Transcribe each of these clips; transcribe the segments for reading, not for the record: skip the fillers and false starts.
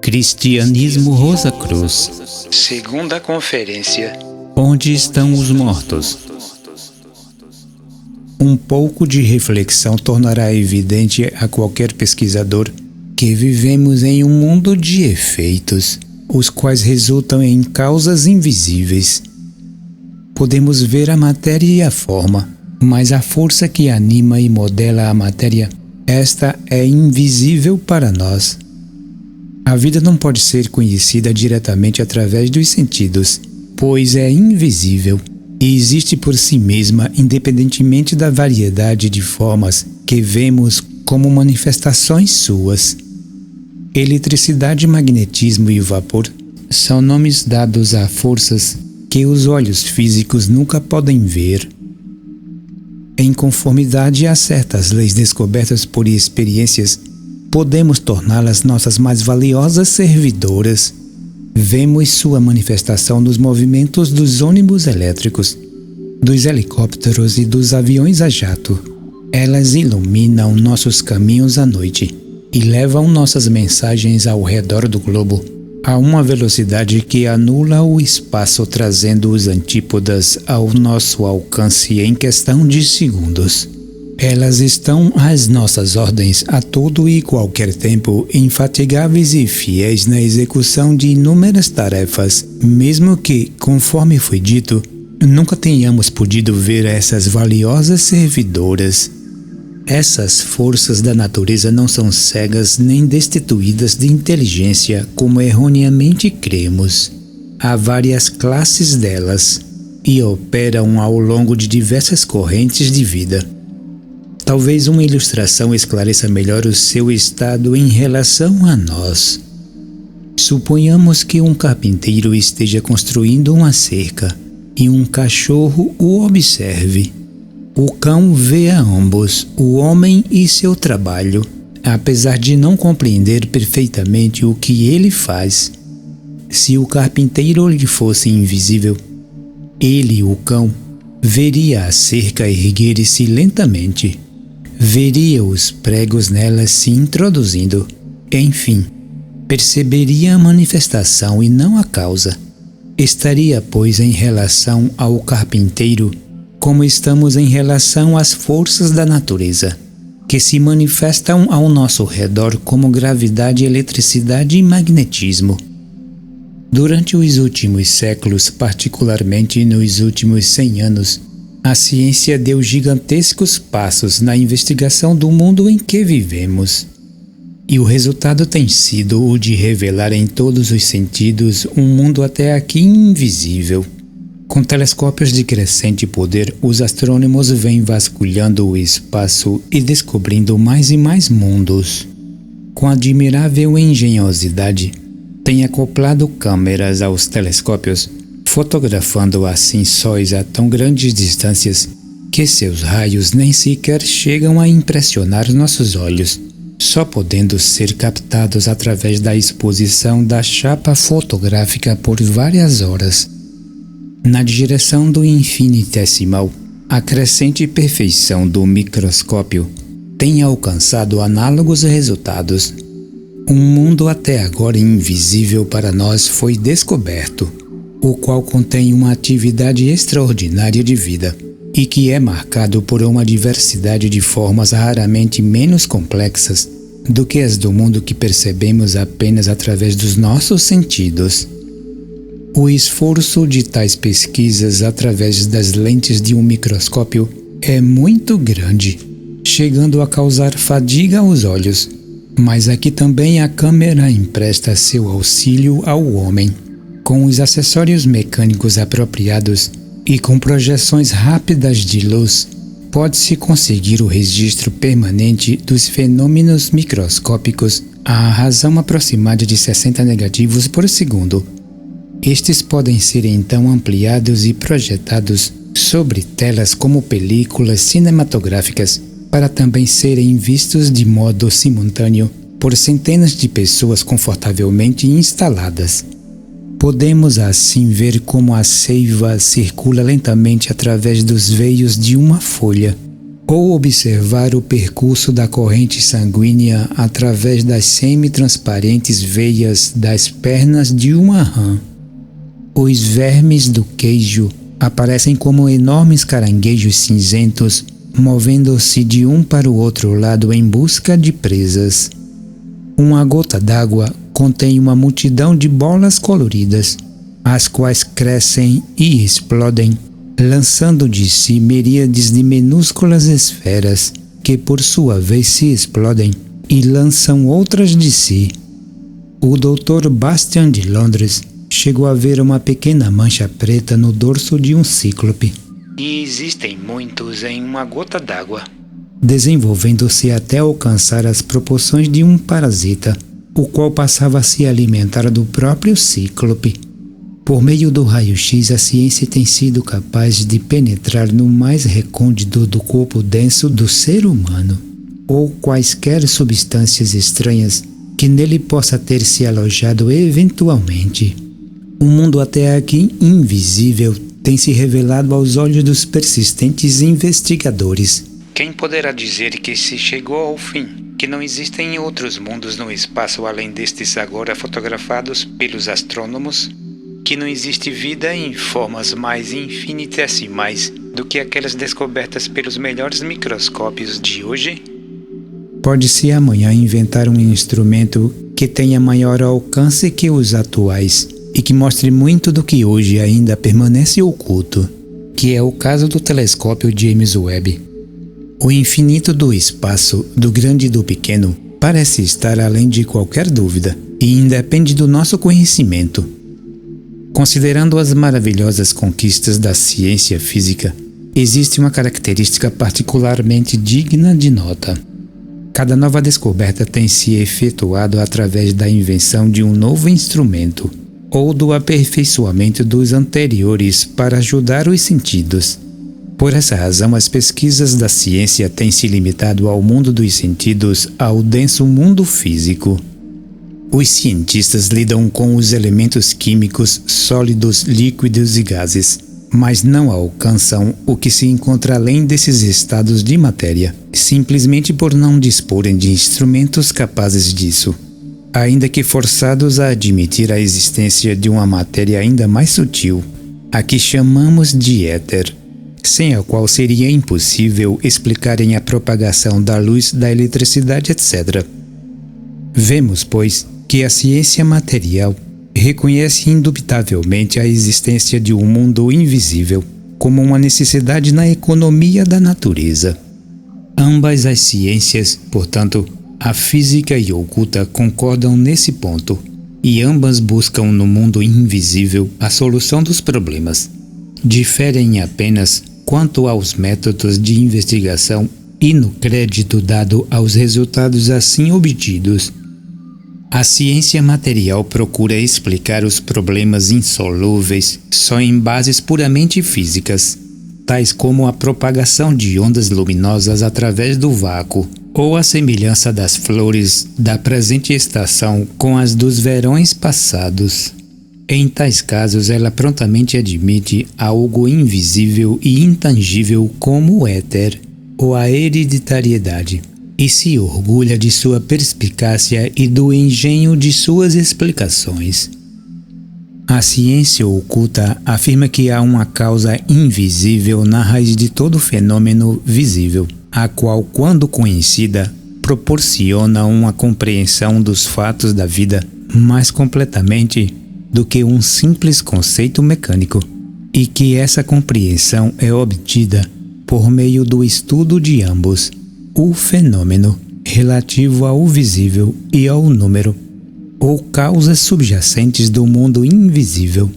Cristianismo Rosa Cruz. Segunda conferência. Onde estão os mortos? Um pouco de reflexão tornará evidente a qualquer pesquisador que vivemos em um mundo de efeitos, os quais resultam em causas invisíveis. Podemos ver a matéria e a forma, mas a força que anima e modela a matéria, esta é invisível para nós. A vida não pode ser conhecida diretamente através dos sentidos, pois é invisível e existe por si mesma, independentemente da variedade de formas que vemos como manifestações suas. Eletricidade, magnetismo e vapor são nomes dados a forças que os olhos físicos nunca podem ver. Em conformidade a certas leis descobertas por experiências, podemos torná-las nossas mais valiosas servidoras. Vemos sua manifestação nos movimentos dos ônibus elétricos, dos helicópteros e dos aviões a jato. Elas iluminam nossos caminhos à noite e levam nossas mensagens ao redor do globo a uma velocidade que anula o espaço, trazendo os antípodas ao nosso alcance em questão de segundos. Elas estão às nossas ordens a todo e qualquer tempo, infatigáveis e fiéis na execução de inúmeras tarefas, mesmo que, conforme foi dito, nunca tenhamos podido ver essas valiosas servidoras. Essas forças da natureza não são cegas nem destituídas de inteligência, como erroneamente cremos. Há várias classes delas e operam ao longo de diversas correntes de vida. Talvez uma ilustração esclareça melhor o seu estado em relação a nós. Suponhamos que um carpinteiro esteja construindo uma cerca e um cachorro o observe. O cão vê a ambos, o homem e seu trabalho, apesar de não compreender perfeitamente o que ele faz. Se o carpinteiro lhe fosse invisível, ele, o cão, veria a cerca erguer-se lentamente. Veria os pregos nela se introduzindo. Enfim, perceberia a manifestação e não a causa. Estaria, pois, em relação ao carpinteiro, como estamos em relação às forças da natureza, que se manifestam ao nosso redor como gravidade, eletricidade e magnetismo. Durante os últimos séculos, particularmente nos últimos 100 anos, a ciência deu gigantescos passos na investigação do mundo em que vivemos. E o resultado tem sido o de revelar em todos os sentidos um mundo até aqui invisível. Com telescópios de crescente poder, os astrônomos vêm vasculhando o espaço e descobrindo mais e mais mundos. Com admirável engenhosidade, têm acoplado câmeras aos telescópios, fotografando assim sóis a tão grandes distâncias que seus raios nem sequer chegam a impressionar nossos olhos, só podendo ser captados através da exposição da chapa fotográfica por várias horas. Na direção do infinitesimal, a crescente perfeição do microscópio tem alcançado análogos resultados. Um mundo até agora invisível para nós foi descoberto, o qual contém uma atividade extraordinária de vida e que é marcado por uma diversidade de formas raramente menos complexas do que as do mundo que percebemos apenas através dos nossos sentidos. O esforço de tais pesquisas através das lentes de um microscópio é muito grande, chegando a causar fadiga aos olhos, mas aqui também a câmera empresta seu auxílio ao homem. Com os acessórios mecânicos apropriados e com projeções rápidas de luz, pode-se conseguir o registro permanente dos fenômenos microscópicos à razão aproximada de 60 negativos por segundo. Estes podem ser então ampliados e projetados sobre telas como películas cinematográficas, para também serem vistos de modo simultâneo por centenas de pessoas confortavelmente instaladas. Podemos assim ver como a seiva circula lentamente através dos veios de uma folha, ou observar o percurso da corrente sanguínea através das semi-transparentes veias das pernas de uma rã. Os vermes do queijo aparecem como enormes caranguejos cinzentos, movendo-se de um para o outro lado em busca de presas. Uma gota d'água contém uma multidão de bolas coloridas, as quais crescem e explodem, lançando de si miríades de minúsculas esferas, que por sua vez se explodem e lançam outras de si. O Dr. Bastian de Londres chegou a ver uma pequena mancha preta no dorso de um cíclope. E existem muitos em uma gota d'água, desenvolvendo-se até alcançar as proporções de um parasita, o qual passava a se alimentar do próprio cíclope. Por meio do raio-x, a ciência tem sido capaz de penetrar no mais recôndito do corpo denso do ser humano, ou quaisquer substâncias estranhas que nele possa ter se alojado eventualmente. Um mundo até aqui invisível tem se revelado aos olhos dos persistentes investigadores. Quem poderá dizer que se chegou ao fim, que não existem outros mundos no espaço além destes agora fotografados pelos astrônomos? Que não existe vida em formas mais infinitesimais do que aquelas descobertas pelos melhores microscópios de hoje? Pode-se amanhã inventar um instrumento que tenha maior alcance que os atuais e que mostre muito do que hoje ainda permanece oculto, que é o caso do telescópio James Webb. O infinito do espaço, do grande e do pequeno, parece estar além de qualquer dúvida e independe do nosso conhecimento. Considerando as maravilhosas conquistas da ciência física, existe uma característica particularmente digna de nota. Cada nova descoberta tem se efetuado através da invenção de um novo instrumento ou do aperfeiçoamento dos anteriores para ajudar os sentidos. Por essa razão, as pesquisas da ciência têm se limitado ao mundo dos sentidos, ao denso mundo físico. Os cientistas lidam com os elementos químicos, sólidos, líquidos e gases, mas não alcançam o que se encontra além desses estados de matéria, simplesmente por não disporem de instrumentos capazes disso, ainda que forçados a admitir a existência de uma matéria ainda mais sutil, a que chamamos de éter, sem a qual seria impossível explicarem a propagação da luz, da eletricidade, etc. Vemos, pois, que a ciência material reconhece indubitavelmente a existência de um mundo invisível como uma necessidade na economia da natureza. Ambas as ciências, portanto, a física e a oculta, concordam nesse ponto, e ambas buscam no mundo invisível a solução dos problemas. Diferem apenas quanto aos métodos de investigação e no crédito dado aos resultados assim obtidos. A ciência material procura explicar os problemas insolúveis só em bases puramente físicas, tais como a propagação de ondas luminosas através do vácuo, ou a semelhança das flores da presente estação com as dos verões passados. Em tais casos, ela prontamente admite algo invisível e intangível como o éter ou a hereditariedade, e se orgulha de sua perspicácia e do engenho de suas explicações. A ciência oculta afirma que há uma causa invisível na raiz de todo fenômeno visível, a qual, quando conhecida, proporciona uma compreensão dos fatos da vida mais completamente do que um simples conceito mecânico, e que essa compreensão é obtida por meio do estudo de ambos, o fenômeno relativo ao visível e ao número, ou causas subjacentes do mundo invisível.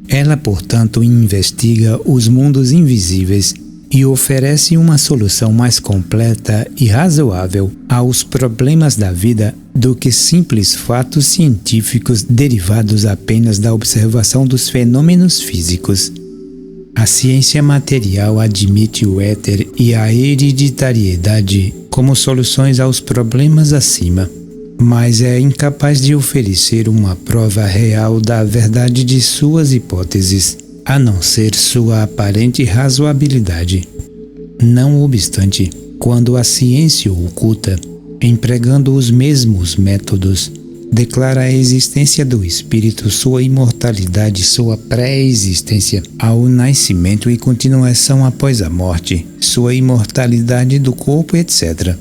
Ela, portanto, investiga os mundos invisíveis e oferece uma solução mais completa e razoável aos problemas da vida do que simples fatos científicos derivados apenas da observação dos fenômenos físicos. A ciência material admite o éter e a hereditariedade como soluções aos problemas acima, mas é incapaz de oferecer uma prova real da verdade de suas hipóteses, a não ser sua aparente razoabilidade. Não obstante, quando a ciência oculta, empregando os mesmos métodos, declara a existência do espírito, sua imortalidade, sua pré-existência ao nascimento e continuação após a morte, sua imortalidade do corpo, etc.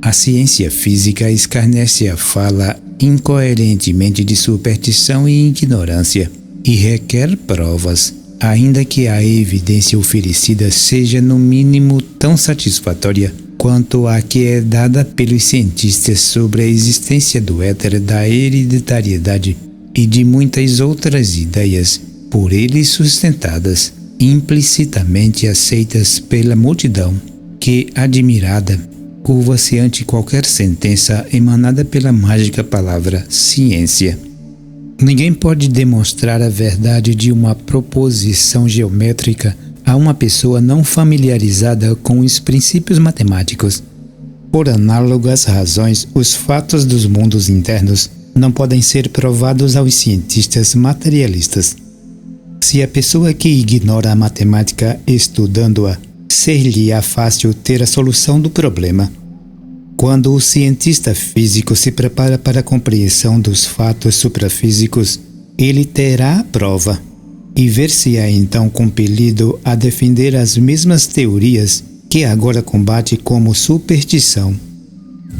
A ciência física escarnece a fala incoerentemente de superstição e ignorância e requer provas, ainda que a evidência oferecida seja no mínimo tão satisfatória quanto a que é dada pelos cientistas sobre a existência do éter, da hereditariedade e de muitas outras ideias por eles sustentadas, implicitamente aceitas pela multidão, que, admirada, curva-se ante qualquer sentença emanada pela mágica palavra ciência. Ninguém pode demonstrar a verdade de uma proposição geométrica a uma pessoa não familiarizada com os princípios matemáticos. Por análogas razões, os fatos dos mundos internos não podem ser provados aos cientistas materialistas. Se a pessoa que ignora a matemática estudando-a, ser-lhe-á fácil ter a solução do problema. Quando o cientista físico se prepara para a compreensão dos fatos suprafísicos, ele terá a prova e ver-se-á então compelido a defender as mesmas teorias que agora combate como superstição.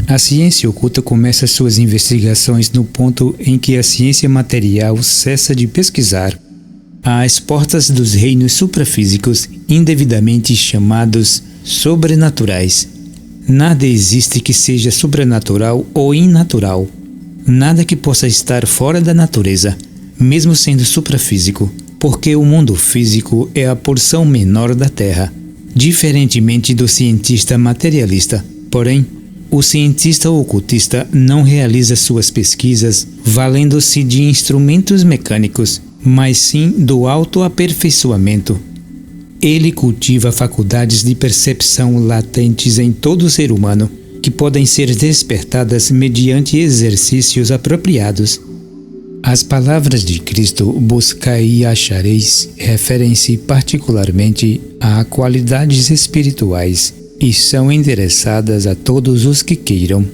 A ciência oculta começa suas investigações no ponto em que a ciência material cessa de pesquisar, às portas dos reinos suprafísicos indevidamente chamados sobrenaturais. Nada existe que seja sobrenatural ou inatural. Nada que possa estar fora da natureza, mesmo sendo suprafísico, porque o mundo físico é a porção menor da Terra, diferentemente do cientista materialista. Porém, o cientista ocultista não realiza suas pesquisas valendo-se de instrumentos mecânicos, mas sim do autoaperfeiçoamento. Ele cultiva faculdades de percepção latentes em todo ser humano, que podem ser despertadas mediante exercícios apropriados. As palavras de Cristo, buscai e achareis, referem-se particularmente a qualidades espirituais e são endereçadas a todos os que queiram.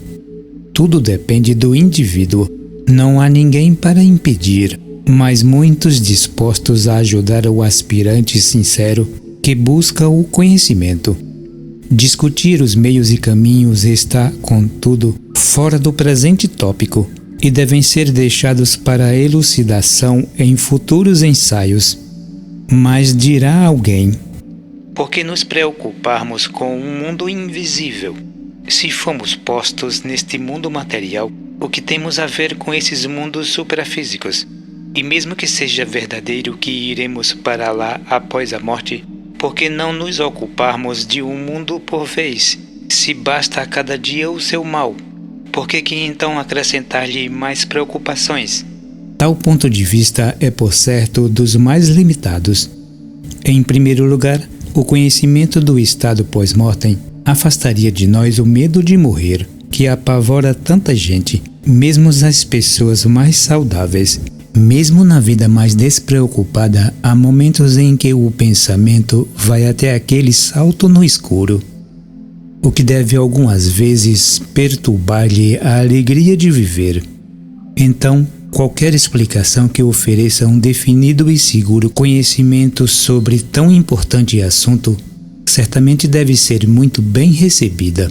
Tudo depende do indivíduo. Não há ninguém para impedir, mas muitos dispostos a ajudar o aspirante sincero que busca o conhecimento. Discutir os meios e caminhos está, contudo, fora do presente tópico e devem ser deixados para elucidação em futuros ensaios. Mas dirá alguém: por que nos preocuparmos com um mundo invisível? Se fomos postos neste mundo material, o que temos a ver com esses mundos suprafísicos? E mesmo que seja verdadeiro que iremos para lá após a morte, por que não nos ocuparmos de um mundo por vez, se basta a cada dia o seu mal? Por que então acrescentar-lhe mais preocupações? Tal ponto de vista é, por certo, dos mais limitados. Em primeiro lugar, o conhecimento do estado pós-mortem afastaria de nós o medo de morrer, que apavora tanta gente, mesmo as pessoas mais saudáveis. Mesmo na vida mais despreocupada, há momentos em que o pensamento vai até aquele salto no escuro, o que deve algumas vezes perturbar-lhe a alegria de viver. Então, qualquer explicação que ofereça um definido e seguro conhecimento sobre tão importante assunto, certamente deve ser muito bem recebida.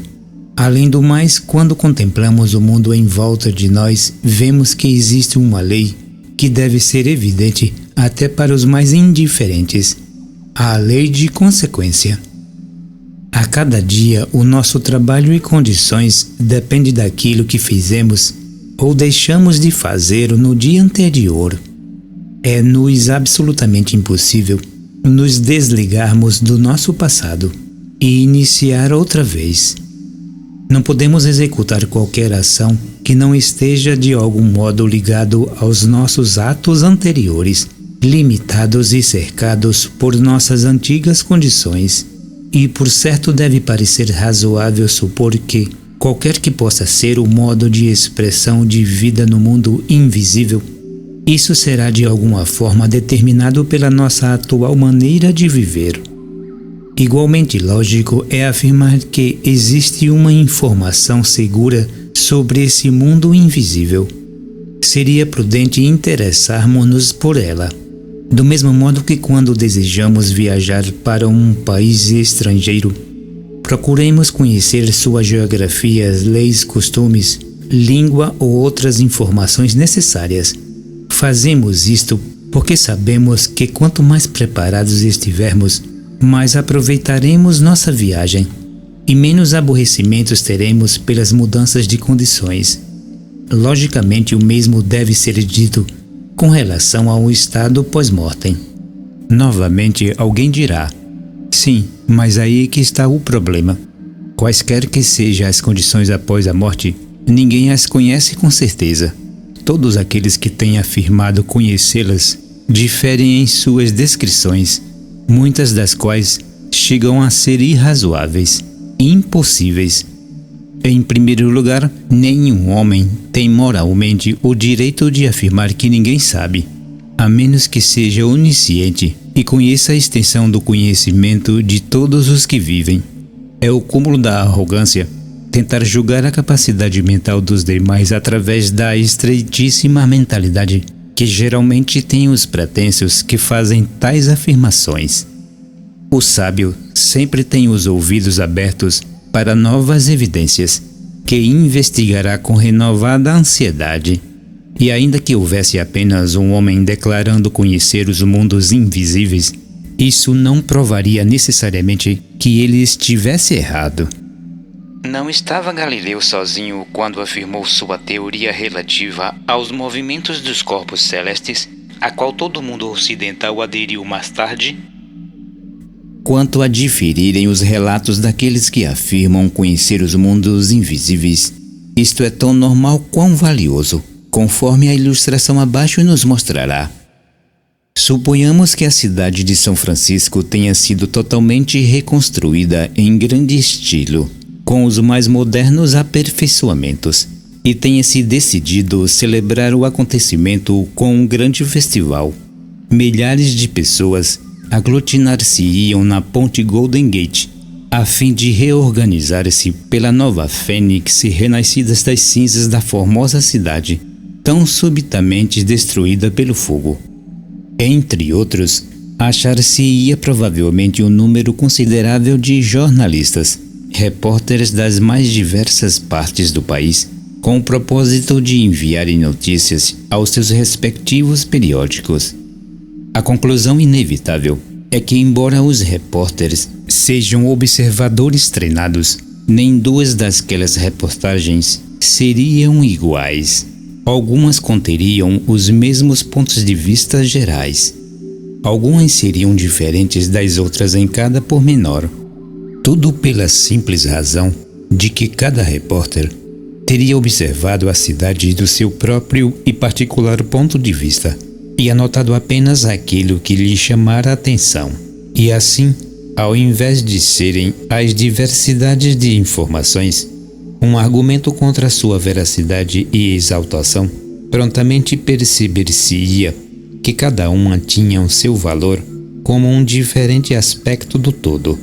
Além do mais, quando contemplamos o mundo em volta de nós, vemos que existe uma lei que deve ser evidente até para os mais indiferentes: a lei de consequência. A cada dia, o nosso trabalho e condições depende daquilo que fizemos ou deixamos de fazer no dia anterior. É-nos absolutamente impossível nos desligarmos do nosso passado e iniciar outra vez. Não podemos executar qualquer ação que não esteja de algum modo ligado aos nossos atos anteriores, limitados e cercados por nossas antigas condições. E por certo deve parecer razoável supor que, qualquer que possa ser o modo de expressão de vida no mundo invisível, isso será de alguma forma determinado pela nossa atual maneira de viver. Igualmente lógico é afirmar que existe uma informação segura sobre esse mundo invisível. Seria prudente interessarmos-nos por ela. Do mesmo modo que quando desejamos viajar para um país estrangeiro, procuremos conhecer sua geografia, leis, costumes, língua ou outras informações necessárias. Fazemos isto porque sabemos que quanto mais preparados estivermos, mais aproveitaremos nossa viagem e menos aborrecimentos teremos pelas mudanças de condições. Logicamente, o mesmo deve ser dito com relação ao estado pós-mortem. Novamente, alguém dirá: sim, mas aí que está o problema. Quaisquer que sejam as condições após a morte, ninguém as conhece com certeza. Todos aqueles que têm afirmado conhecê-las diferem em suas descrições, muitas das quais chegam a ser irrazoáveis, impossíveis. Em primeiro lugar, nenhum homem tem moralmente o direito de afirmar que ninguém sabe, a menos que seja onisciente e conheça a extensão do conhecimento de todos os que vivem. É o cúmulo da arrogância tentar julgar a capacidade mental dos demais através da estreitíssima mentalidade que geralmente tem os pretensos que fazem tais afirmações. O sábio sempre tem os ouvidos abertos para novas evidências, que investigará com renovada ansiedade. E ainda que houvesse apenas um homem declarando conhecer os mundos invisíveis, isso não provaria necessariamente que ele estivesse errado. Não estava Galileu sozinho quando afirmou sua teoria relativa aos movimentos dos corpos celestes, a qual todo mundo ocidental aderiu mais tarde? Quanto a diferirem os relatos daqueles que afirmam conhecer os mundos invisíveis, isto é tão normal quão valioso, conforme a ilustração abaixo nos mostrará. Suponhamos que a cidade de São Francisco tenha sido totalmente reconstruída em grande estilo, com os mais modernos aperfeiçoamentos, e tenha se decidido celebrar o acontecimento com um grande festival. Milhares de pessoas aglutinar-se-iam na ponte Golden Gate, a fim de reorganizar-se pela nova fênix renascidas das cinzas da formosa cidade, tão subitamente destruída pelo fogo. Entre outros, achar-se-ia provavelmente um número considerável de jornalistas, repórteres das mais diversas partes do país, com o propósito de enviarem notícias aos seus respectivos periódicos. A conclusão inevitável é que, embora os repórteres sejam observadores treinados, nem duas daquelas reportagens seriam iguais. Algumas conteriam os mesmos pontos de vista gerais. Algumas seriam diferentes das outras em cada pormenor. Tudo pela simples razão de que cada repórter teria observado a cidade do seu próprio e particular ponto de vista e anotado apenas aquilo que lhe chamara a atenção. E assim, ao invés de serem as diversidades de informações um argumento contra sua veracidade e exaltação, prontamente perceber-se-ia que cada uma tinha o seu valor como um diferente aspecto do todo,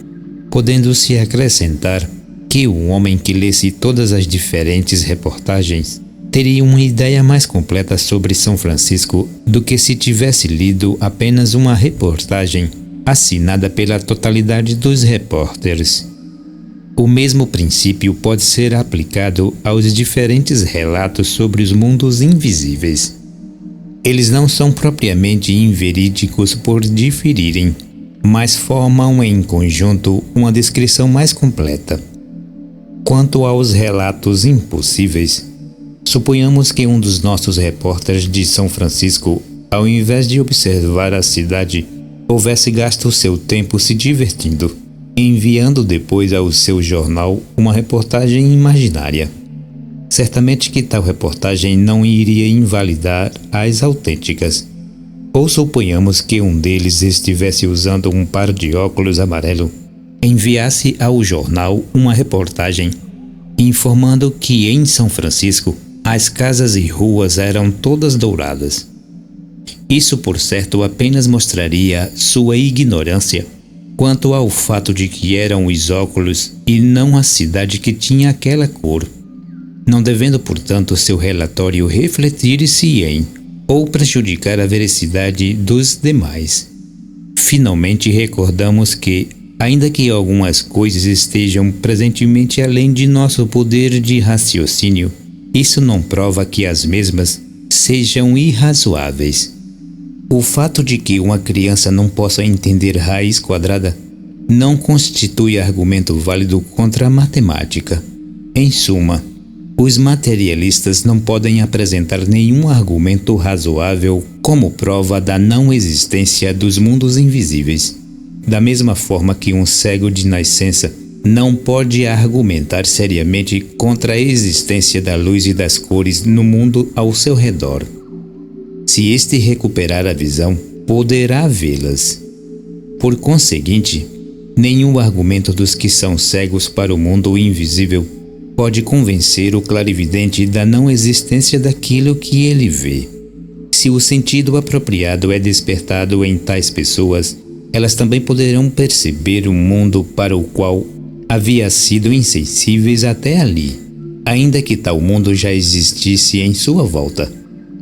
podendo-se acrescentar que o homem que lesse todas as diferentes reportagens teria uma ideia mais completa sobre São Francisco do que se tivesse lido apenas uma reportagem assinada pela totalidade dos repórteres. O mesmo princípio pode ser aplicado aos diferentes relatos sobre os mundos invisíveis. Eles não são propriamente inverídicos por diferirem, mas formam em conjunto uma descrição mais completa. Quanto aos relatos impossíveis, suponhamos que um dos nossos repórteres de São Francisco, ao invés de observar a cidade, houvesse gasto seu tempo se divertindo, enviando depois ao seu jornal uma reportagem imaginária. Certamente que tal reportagem não iria invalidar as autênticas. Ou suponhamos que um deles estivesse usando um par de óculos amarelo, enviasse ao jornal uma reportagem informando que em São Francisco as casas e ruas eram todas douradas. Isso, por certo, apenas mostraria sua ignorância quanto ao fato de que eram os óculos e não a cidade que tinha aquela cor, não devendo, portanto, seu relatório refletir-se em ou prejudicar a veracidade dos demais. Finalmente recordamos que, ainda que algumas coisas estejam presentemente além de nosso poder de raciocínio, isso não prova que as mesmas sejam irrazoáveis. O fato de que uma criança não possa entender raiz quadrada não constitui argumento válido contra a matemática. Em suma, os materialistas não podem apresentar nenhum argumento razoável como prova da não existência dos mundos invisíveis. Da mesma forma que um cego de nascença não pode argumentar seriamente contra a existência da luz e das cores no mundo ao seu redor. Se este recuperar a visão, poderá vê-las. Por conseguinte, nenhum argumento dos que são cegos para o mundo invisível pode convencer o clarividente da não existência daquilo que ele vê. Se o sentido apropriado é despertado em tais pessoas, elas também poderão perceber um mundo para o qual havia sido insensíveis até ali, ainda que tal mundo já existisse em sua volta.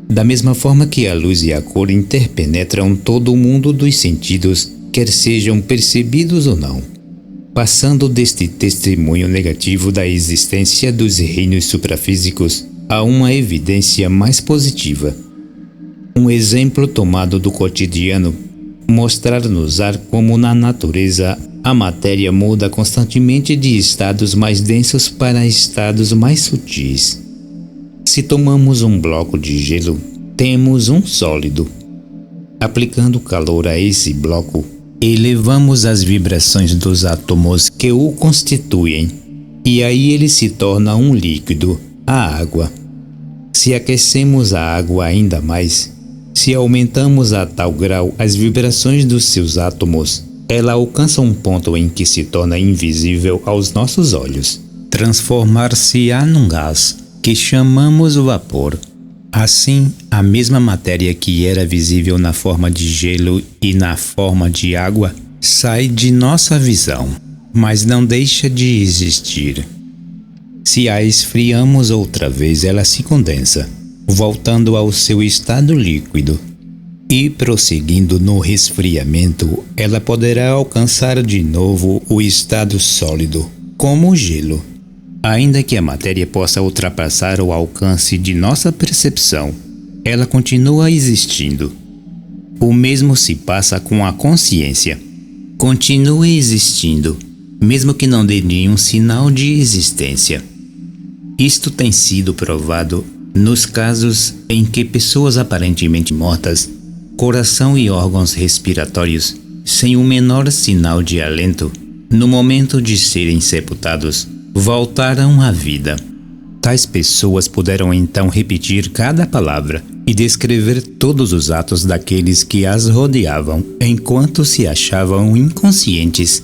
Da mesma forma que a luz e a cor interpenetram todo o mundo dos sentidos, quer sejam percebidos ou não, passando deste testemunho negativo da existência dos reinos suprafísicos a uma evidência mais positiva. Um exemplo tomado do cotidiano mostrar-nos-á como na natureza a matéria muda constantemente de estados mais densos para estados mais sutis. Se tomamos um bloco de gelo, temos um sólido. Aplicando calor a esse bloco, elevamos as vibrações dos átomos que o constituem, e aí ele se torna um líquido, a água. Se aquecemos a água ainda mais, se aumentamos a tal grau as vibrações dos seus átomos, ela alcança um ponto em que se torna invisível aos nossos olhos. Transformar-se-á num gás, que chamamos vapor. Assim, a mesma matéria que era visível na forma de gelo e na forma de água sai de nossa visão, mas não deixa de existir. Se a esfriamos outra vez, ela se condensa, voltando ao seu estado líquido. E prosseguindo no resfriamento, ela poderá alcançar de novo o estado sólido, como o gelo. Ainda que a matéria possa ultrapassar o alcance de nossa percepção, ela continua existindo. O mesmo se passa com a consciência. Continua existindo, mesmo que não dê nenhum sinal de existência. Isto tem sido provado nos casos em que pessoas aparentemente mortas, coração e órgãos respiratórios, sem o menor sinal de alento, no momento de serem sepultados, voltaram à vida. Tais pessoas puderam então repetir cada palavra e descrever todos os atos daqueles que as rodeavam, enquanto se achavam inconscientes.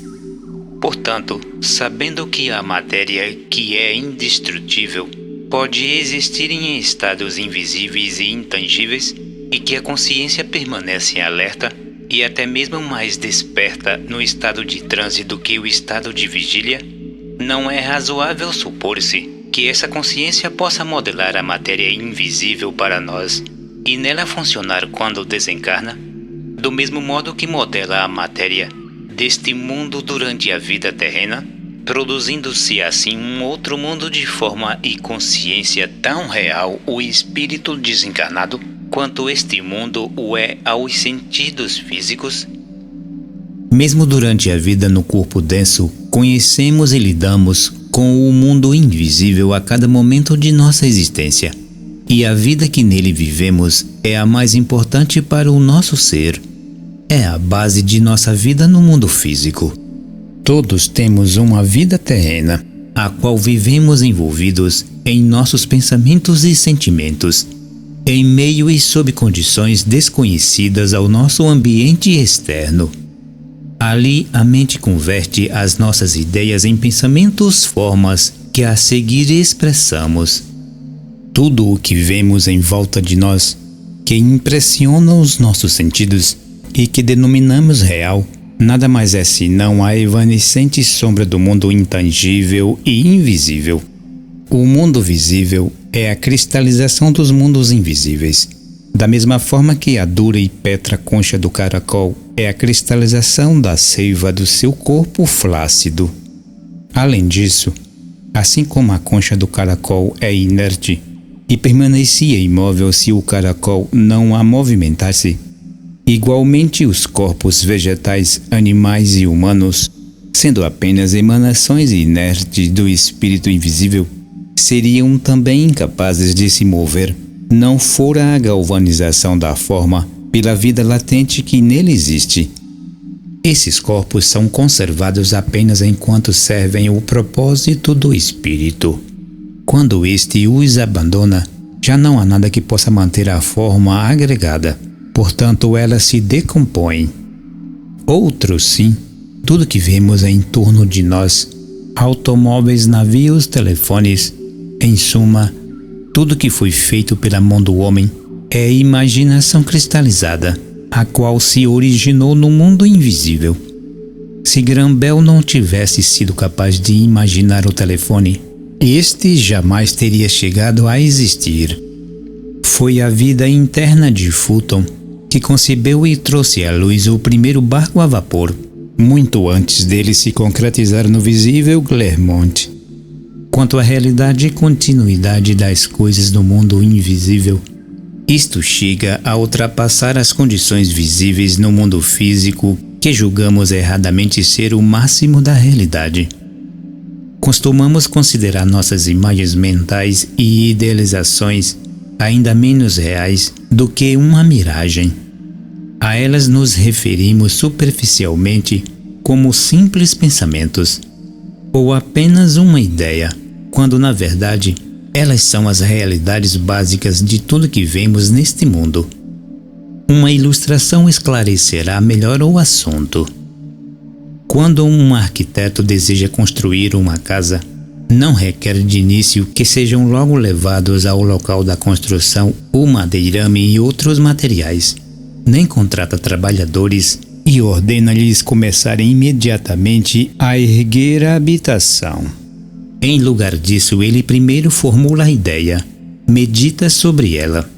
Portanto, sabendo que a matéria, que é indestrutível, pode existir em estados invisíveis e intangíveis, e que a consciência permanece alerta e até mesmo mais desperta no estado de transe do que o estado de vigília, não é razoável supor-se que essa consciência possa modelar a matéria invisível para nós e nela funcionar quando desencarna, do mesmo modo que modela a matéria deste mundo durante a vida terrena, produzindo-se assim um outro mundo de forma e consciência tão real o espírito desencarnado quanto este mundo o é aos sentidos físicos. Mesmo durante a vida no corpo denso, conhecemos e lidamos com o mundo invisível a cada momento de nossa existência. E a vida que nele vivemos é a mais importante para o nosso ser. É a base de nossa vida no mundo físico. Todos temos uma vida terrena, a qual vivemos envolvidos em nossos pensamentos e sentimentos, em meio e sob condições desconhecidas ao nosso ambiente externo. Ali a mente converte as nossas ideias em pensamentos, formas que a seguir expressamos. Tudo o que vemos em volta de nós, que impressiona os nossos sentidos e que denominamos real, nada mais é senão a evanescente sombra do mundo intangível e invisível. O mundo visível é a cristalização dos mundos invisíveis, da mesma forma que a dura e petra concha do caracol é a cristalização da seiva do seu corpo flácido. Além disso, assim como a concha do caracol é inerte e permanecia imóvel se o caracol não a movimentasse, igualmente os corpos vegetais, animais e humanos, sendo apenas emanações inertes do espírito invisível, seriam também incapazes de se mover, não fora a galvanização da forma pela vida latente que nele existe. Esses corpos são conservados apenas enquanto servem o propósito do espírito. Quando este os abandona, já não há nada que possa manter a forma agregada, portanto elas se decompõem. Outros sim, tudo que vemos em torno de nós, automóveis, navios, telefones, em suma, tudo que foi feito pela mão do homem é imaginação cristalizada, a qual se originou no mundo invisível. Se Graham Bell não tivesse sido capaz de imaginar o telefone, este jamais teria chegado a existir. Foi a vida interna de Fulton que concebeu e trouxe à luz o primeiro barco a vapor, muito antes dele se concretizar no visível Clermont. Quanto à realidade e continuidade das coisas do mundo invisível, isto chega a ultrapassar as condições visíveis no mundo físico que julgamos erradamente ser o máximo da realidade. Costumamos considerar nossas imagens mentais e idealizações ainda menos reais do que uma miragem. A elas nos referimos superficialmente como simples pensamentos, ou apenas uma ideia, quando na verdade elas são as realidades básicas de tudo que vemos neste mundo. Uma ilustração esclarecerá melhor o assunto. Quando um arquiteto deseja construir uma casa, não requer de início que sejam logo levados ao local da construção o madeirame e outros materiais, nem contrata trabalhadores e ordena-lhes começarem imediatamente a erguer a habitação. Em lugar disso, ele primeiro formula a ideia, medita sobre ela,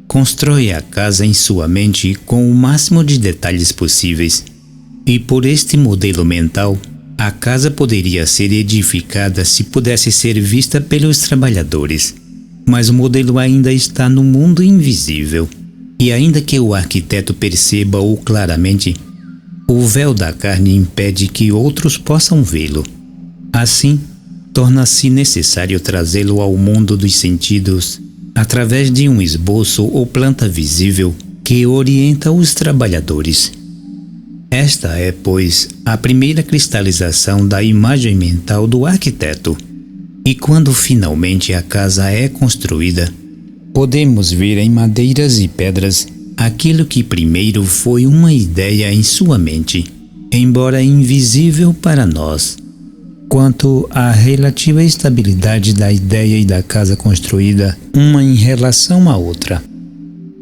constrói a casa em sua mente com o máximo de detalhes possíveis, e por este modelo mental, a casa poderia ser edificada se pudesse ser vista pelos trabalhadores. Mas o modelo ainda está no mundo invisível, e ainda que o arquiteto perceba-o claramente, o véu da carne impede que outros possam vê-lo. Assim, torna-se necessário trazê-lo ao mundo dos sentidos através de um esboço ou planta visível que orienta os trabalhadores. Esta é, pois, a primeira cristalização da imagem mental do arquiteto. E quando finalmente a casa é construída, podemos ver em madeiras e pedras aquilo que primeiro foi uma ideia em sua mente, embora invisível para nós. Quanto à relativa estabilidade da ideia e da casa construída, uma em relação à outra,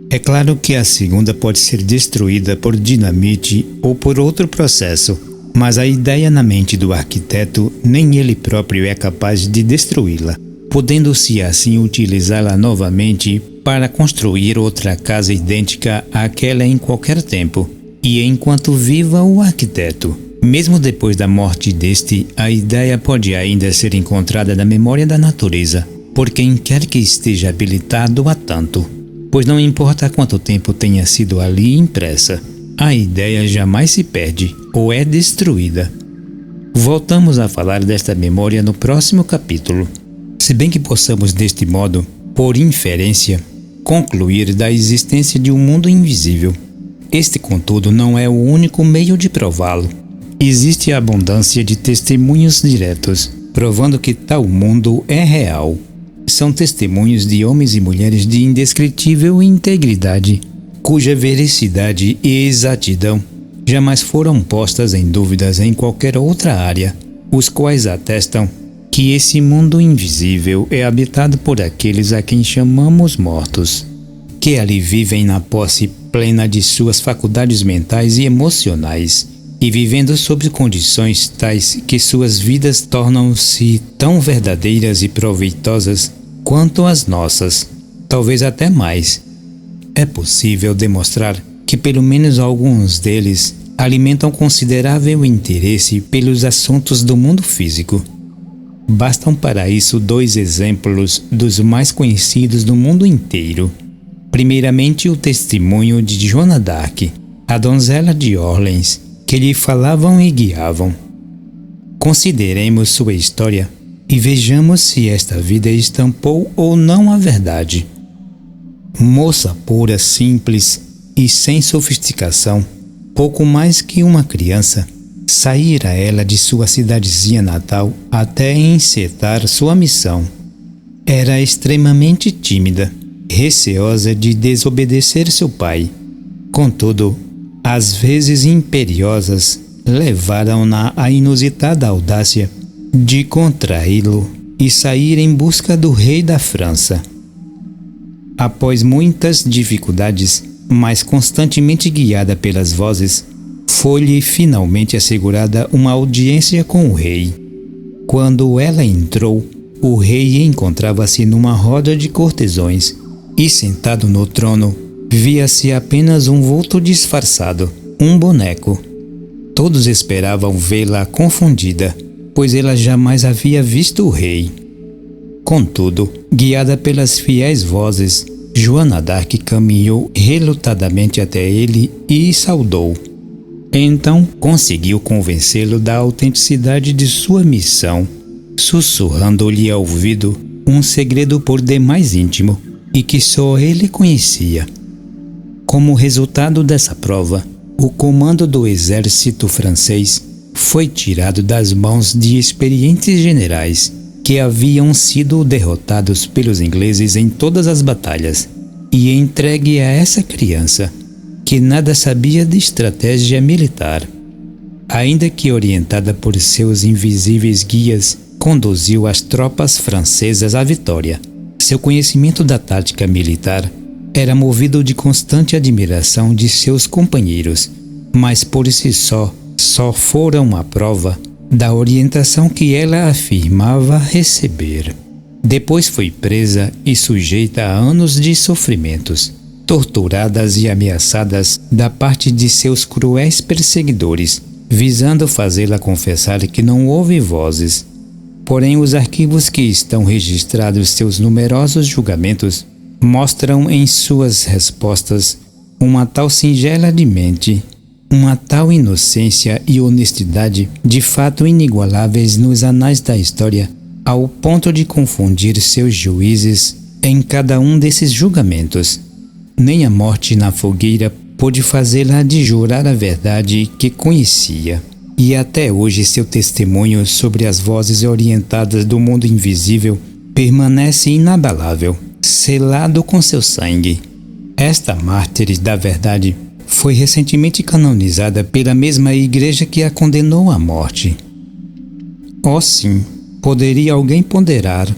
é claro que a segunda pode ser destruída por dinamite ou por outro processo, mas a ideia na mente do arquiteto nem ele próprio é capaz de destruí-la, podendo-se assim utilizá-la novamente para construir outra casa idêntica àquela em qualquer tempo, e enquanto viva o arquiteto. Mesmo depois da morte deste, a ideia pode ainda ser encontrada na memória da natureza, por quem quer que esteja habilitado a tanto, pois não importa quanto tempo tenha sido ali impressa, a ideia jamais se perde ou é destruída. Voltamos a falar desta memória no próximo capítulo. Se bem que possamos deste modo, por inferência, concluir da existência de um mundo invisível. Este, contudo, não é o único meio de prová-lo. Existe a abundância de testemunhos diretos, provando que tal mundo é real. São testemunhos de homens e mulheres de indescritível integridade, cuja veracidade e exatidão jamais foram postas em dúvidas em qualquer outra área, os quais atestam que esse mundo invisível é habitado por aqueles a quem chamamos mortos, que ali vivem na posse plena de suas faculdades mentais e emocionais, e vivendo sob condições tais que suas vidas tornam-se tão verdadeiras e proveitosas quanto as nossas, talvez até mais. É possível demonstrar que pelo menos alguns deles alimentam considerável interesse pelos assuntos do mundo físico. Bastam para isso 2 exemplos dos mais conhecidos do mundo inteiro. Primeiramente, o testemunho de Joana d'Arc, a donzela de Orleans, que lhe falavam e guiavam. Consideremos sua história e vejamos se esta vida estampou ou não a verdade. Moça pura, simples e sem sofisticação, pouco mais que uma criança, saíra ela de sua cidadezinha natal até encetar sua missão. Era extremamente tímida, receosa de desobedecer seu pai. Contudo, às vezes imperiosas, levaram-na à inusitada audácia de contraí-lo e sair em busca do rei da França. Após muitas dificuldades, mas constantemente guiada pelas vozes, foi-lhe finalmente assegurada uma audiência com o rei. Quando ela entrou, o rei encontrava-se numa roda de cortesões e, sentado no trono, via-se apenas um vulto disfarçado, um boneco. Todos esperavam vê-la confundida, pois ela jamais havia visto o rei. Contudo, guiada pelas fiéis vozes, Joana d'Arc caminhou relutadamente até ele e saudou. Então conseguiu convencê-lo da autenticidade de sua missão, sussurrando-lhe ao ouvido um segredo por demais íntimo e que só ele conhecia. Como resultado dessa prova, o comando do exército francês foi tirado das mãos de experientes generais que haviam sido derrotados pelos ingleses em todas as batalhas e entregue a essa criança, que nada sabia de estratégia militar. Ainda que orientada por seus invisíveis guias, conduziu as tropas francesas à vitória. Seu conhecimento da tática militar era movido de constante admiração de seus companheiros, mas por si só fora uma prova da orientação que ela afirmava receber. Depois foi presa e sujeita a anos de sofrimentos, torturadas e ameaçadas da parte de seus cruéis perseguidores, visando fazê-la confessar que não houve vozes. Porém, os arquivos que estão registrados seus numerosos julgamentos mostram em suas respostas uma tal singela de mente, uma tal inocência e honestidade de fato inigualáveis nos anais da história, ao ponto de confundir seus juízes em cada um desses julgamentos. Nem a morte na fogueira pôde fazê-la adjurar a verdade que conhecia. E até hoje seu testemunho sobre as vozes orientadas do mundo invisível permanece inabalável, selado com seu sangue. Esta mártir da verdade foi recentemente canonizada pela mesma igreja que a condenou à morte. Oh sim, poderia alguém ponderar,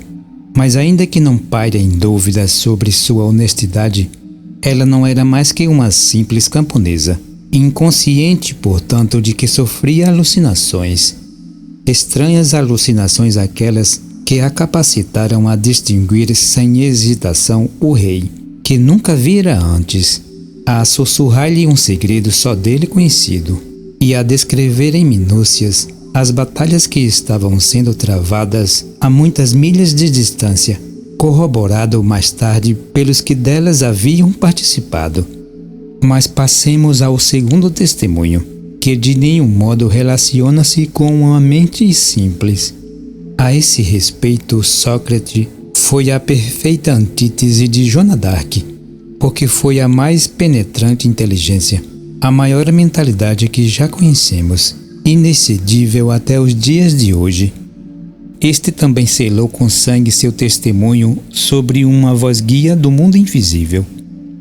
mas ainda que não pairem dúvidas sobre sua honestidade, ela não era mais que uma simples camponesa, inconsciente, portanto, de que sofria alucinações. Estranhas alucinações aquelas que a capacitaram a distinguir sem hesitação o rei, que nunca vira antes, a sussurrar-lhe um segredo só dele conhecido, e a descrever em minúcias as batalhas que estavam sendo travadas a muitas milhas de distância, corroborado mais tarde pelos que delas haviam participado. Mas passemos ao segundo testemunho, que de nenhum modo relaciona-se com uma mente simples. A esse respeito, Sócrates foi a perfeita antítese de Joana d'Arc, porque foi a mais penetrante inteligência, a maior mentalidade que já conhecemos, inexcedível até os dias de hoje. Este também selou com sangue seu testemunho sobre uma voz guia do mundo invisível,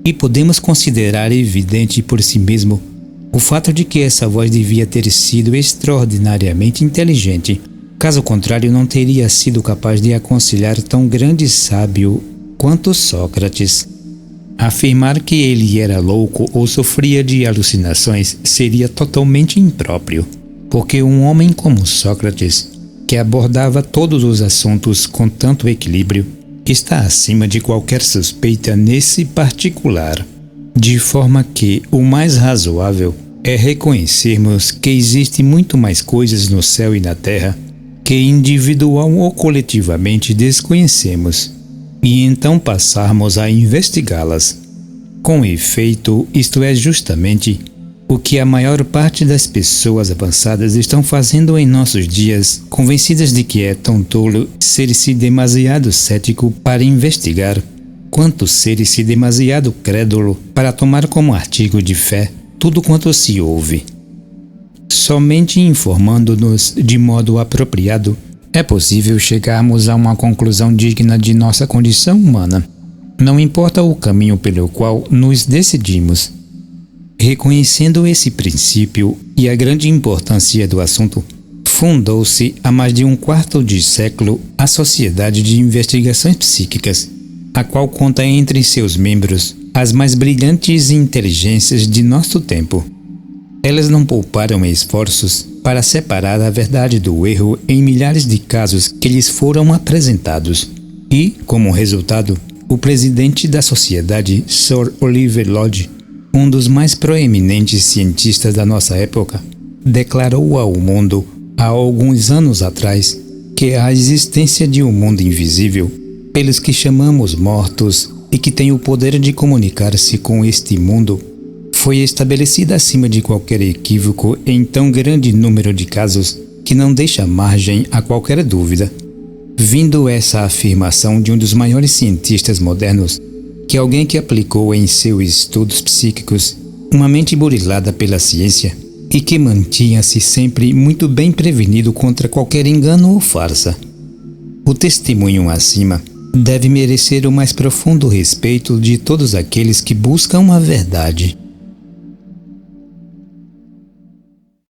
e podemos considerar evidente por si mesmo o fato de que essa voz devia ter sido extraordinariamente inteligente, caso contrário não teria sido capaz de aconselhar tão grande sábio quanto Sócrates. Afirmar que ele era louco ou sofria de alucinações seria totalmente impróprio, porque um homem como Sócrates, que abordava todos os assuntos com tanto equilíbrio, está acima de qualquer suspeita nesse particular, de forma que o mais razoável é reconhecermos que existe muito mais coisas no céu e na terra que individual ou coletivamente desconhecemos, e então passarmos a investigá-las. Com efeito, isto é justamente o que a maior parte das pessoas avançadas estão fazendo em nossos dias, convencidas de que é tão tolo ser-se demasiado cético para investigar, quanto ser-se demasiado crédulo para tomar como artigo de fé tudo quanto se ouve. Somente informando-nos de modo apropriado é possível chegarmos a uma conclusão digna de nossa condição humana. Não importa o caminho pelo qual nos decidimos. Reconhecendo esse princípio e a grande importância do assunto, fundou-se há mais de um quarto de século a Sociedade de Investigações Psíquicas, a qual conta entre seus membros as mais brilhantes inteligências de nosso tempo. Elas não pouparam esforços para separar a verdade do erro em milhares de casos que lhes foram apresentados. E, como resultado, o presidente da sociedade, Sir Oliver Lodge, um dos mais proeminentes cientistas da nossa época, declarou ao mundo, há alguns anos atrás, que a existência de um mundo invisível, pelos que chamamos mortos e que tem o poder de comunicar-se com este mundo, foi estabelecida acima de qualquer equívoco em tão grande número de casos que não deixa margem a qualquer dúvida. Vindo essa afirmação de um dos maiores cientistas modernos, que alguém que aplicou em seus estudos psíquicos uma mente burilada pela ciência e que mantinha-se sempre muito bem prevenido contra qualquer engano ou farsa. O testemunho acima deve merecer o mais profundo respeito de todos aqueles que buscam a verdade.